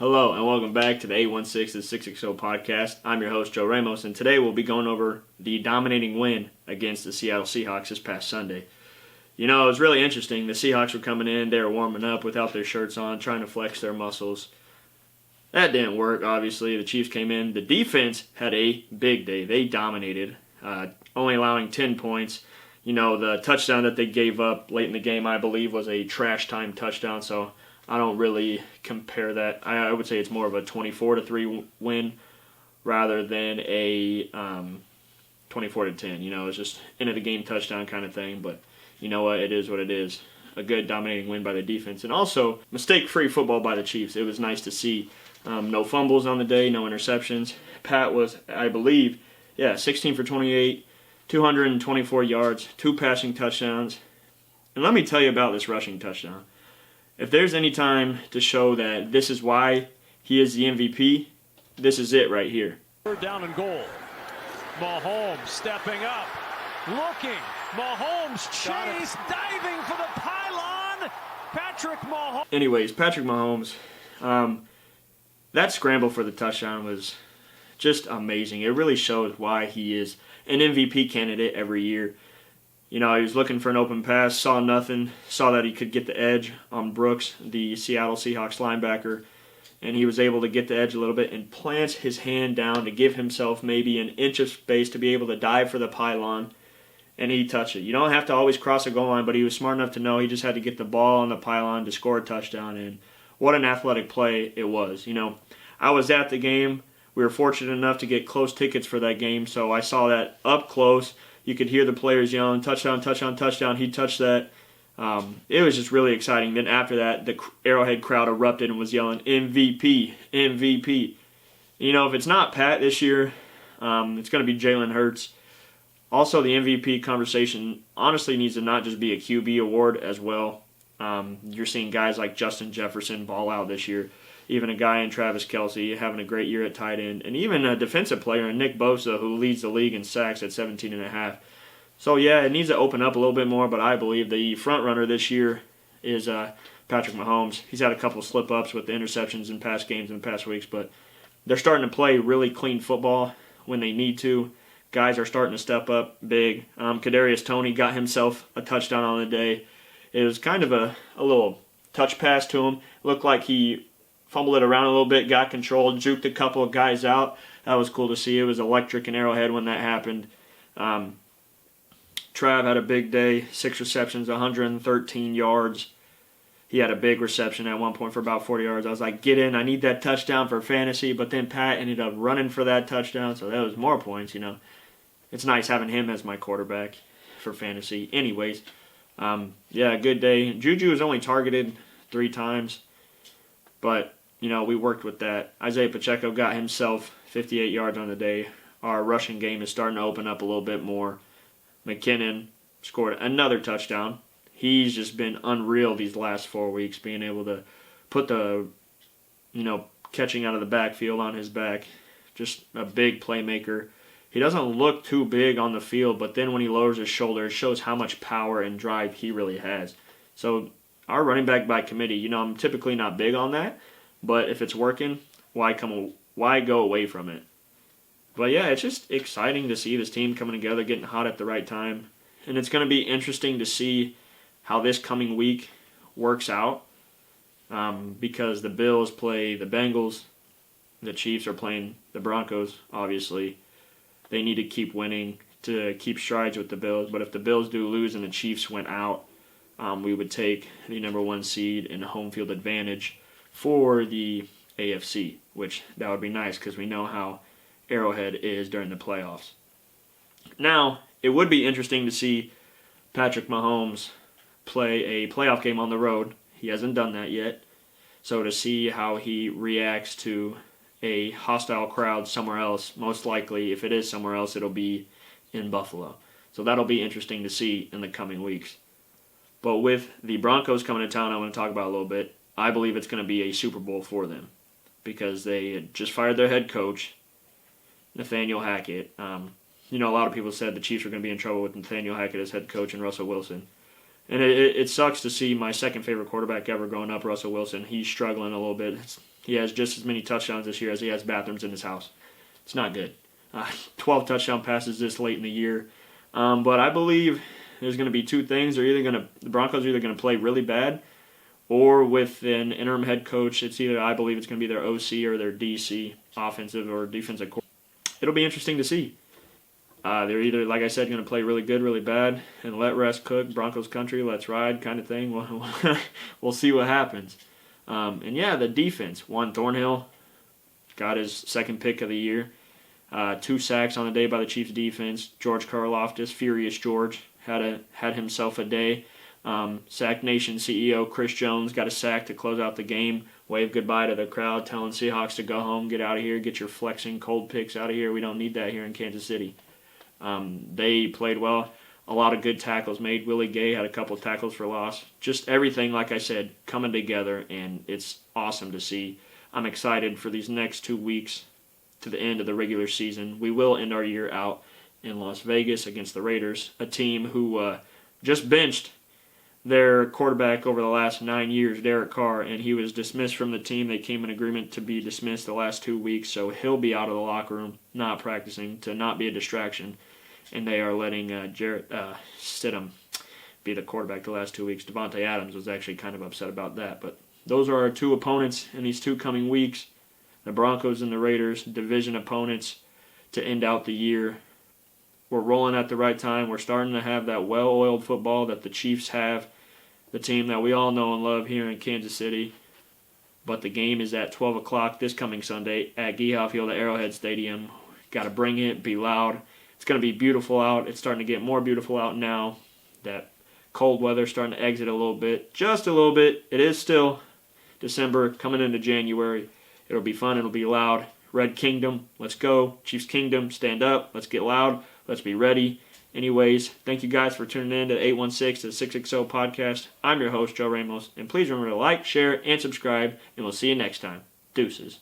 Hello and welcome back to the 816 and 660 podcast. I'm your host, Joe Ramos, and today we'll be going over the dominating win against the Seattle Seahawks this past Sunday. You know, it was really interesting. The Seahawks were coming in, they were warming up without their shirts on, trying to flex their muscles. That didn't work, obviously. The Chiefs came in. The defense had a big day. They dominated, only allowing 10 points. You know, the touchdown that they gave up late in the game, I believe, was a trash time touchdown, so I don't really compare that. I would say it's more of a 24-3 win rather than a 24-10. You know, it's just end of the game touchdown kind of thing. But you know what? It is what it is. A good dominating win by the defense. And also, mistake-free football by the Chiefs. It was nice to see. No fumbles on the day, no interceptions. Pat was, I believe, 16 for 28, 224 yards, 2 passing touchdowns. And let me tell you about this rushing touchdown. If there's any time to show that this is why he is the MVP, this is it right here. Third down and goal. Mahomes stepping up, looking. Mahomes chase, diving for the pylon. Patrick Mahomes. Anyways, Patrick Mahomes, that scramble for the touchdown was just amazing. It really showed why he is an MVP candidate every year. You know, he was looking for an open pass, saw nothing, saw that he could get the edge on Brooks, the Seattle Seahawks linebacker, and he was able to get the edge a little bit and plants his hand down to give himself maybe an inch of space to be able to dive for the pylon, and he touched it. You don't have to always cross a goal line, but he was smart enough to know he just had to get the ball on the pylon to score a touchdown, and what an athletic play it was. You know, I was at the game. We were fortunate enough to get close tickets for that game, so I saw that up close. You could hear the players yelling, touchdown, touchdown, touchdown. He touched that. It was just really exciting. Then after that, the Arrowhead crowd erupted and was yelling, MVP, MVP. You know, if it's not Pat this year, it's going to be Jalen Hurts. Also, the MVP conversation honestly needs to not just be a QB award as well. You're seeing guys like Justin Jefferson ball out this year. Even a guy in Travis Kelce having a great year at tight end. And even a defensive player in Nick Bosa who leads the league in sacks at 17.5. So, yeah, it needs to open up a little bit more, but I believe the front runner this year is Patrick Mahomes. He's had a couple slip-ups with the interceptions in past games and past weeks, but they're starting to play really clean football when they need to. Guys are starting to step up big. Kadarius Toney got himself a touchdown on the day. It was kind of a little touch pass to him. Looked like he fumbled it around a little bit, got control, juked a couple of guys out. That was cool to see. It was electric in Arrowhead when that happened. Trav had a big day, 6 receptions, 113 yards. He had a big reception at one point for about 40 yards. I was like, get in, I need that touchdown for fantasy. But then Pat ended up running for that touchdown, so that was more points, you know. It's nice having him as my quarterback for fantasy. Anyways, good day. Juju was only targeted 3 times, but you know, we worked with that. Isaiah Pacheco got himself 58 yards on the day. Our rushing game is starting to open up a little bit more. McKinnon scored another touchdown. He's just been unreal these last 4 weeks, being able to put the, catching out of the backfield on his back. Just a big playmaker. He doesn't look too big on the field, but then when he lowers his shoulder, it shows how much power and drive he really has. So our running back by committee, I'm typically not big on that. But if it's working, why go away from it? But yeah, it's just exciting to see this team coming together, getting hot at the right time. And it's going to be interesting to see how this coming week works out. Because the Bills play the Bengals. The Chiefs are playing the Broncos, obviously. They need to keep winning to keep strides with the Bills. But if the Bills do lose and the Chiefs went out, we would take the number 1 seed and home field advantage for the AFC, which that would be nice because we know how Arrowhead is during the playoffs. Now, it would be interesting to see Patrick Mahomes play a playoff game on the road. He hasn't done that yet. So to see how he reacts to a hostile crowd somewhere else, most likely, if it is somewhere else, it'll be in Buffalo. So that'll be interesting to see in the coming weeks. But with the Broncos coming to town, I want to talk about a little bit. I believe it's going to be a Super Bowl for them because they had just fired their head coach, Nathaniel Hackett. A lot of people said the Chiefs were going to be in trouble with Nathaniel Hackett as head coach and Russell Wilson. And it sucks to see my second favorite quarterback ever growing up, Russell Wilson. He's struggling a little bit. he has just as many touchdowns this year as he has bathrooms in his house. It's not good. 12 touchdown passes this late in the year. But I believe there's going to be two things. The Broncos are either going to play really bad, or with an interim head coach, I believe it's going to be their OC or their DC, offensive or defensive coordinator. It'll be interesting to see. They're either, like I said, going to play really good, really bad, and let rest cook, Broncos country, let's ride kind of thing. We'll see what happens. The defense. Juan Thornhill got his second pick of the year. 2 sacks on the day by the Chiefs defense. George Karlaftis, Furious George, had himself a day. Sack Nation CEO Chris Jones got a sack to close out the game. Wave goodbye to the crowd, telling Seahawks to go home, get out of here, get your flexing cold picks out of here. We don't need that here in Kansas City. They played well. A lot of good tackles made. Willie Gay had a couple of tackles for loss. Just everything, like I said, coming together, and it's awesome to see. I'm excited for these next 2 weeks to the end of the regular season. We will end our year out in Las Vegas against the Raiders, a team who just benched their quarterback over the last 9 years, Derek Carr, and he was dismissed from the team. They came in agreement to be dismissed the last 2 weeks, so he'll be out of the locker room, not practicing, to not be a distraction. And they are letting Jarrett Stidham be the quarterback the last 2 weeks. Devontae Adams was actually kind of upset about that. But those are our 2 opponents in these 2 coming weeks. The Broncos and the Raiders, division opponents to end out the year. We're rolling at the right time. We're starting to have that well-oiled football that the Chiefs have, the team that we all know and love here in Kansas City. But the game is at 12 o'clock this coming Sunday at Geehaw Field at Arrowhead Stadium. Got to bring it, be loud. It's going to be beautiful out. It's starting to get more beautiful out now. That cold weather starting to exit a little bit. Just a little bit. It is still December, coming into January. It'll be fun. It'll be loud. Red Kingdom, let's go. Chiefs Kingdom, stand up. Let's get loud. Let's be ready. Anyways, thank you guys for tuning in to the 816 to the 660 podcast. I'm your host, Joe Ramos. And please remember to like, share, and subscribe. And we'll see you next time. Deuces.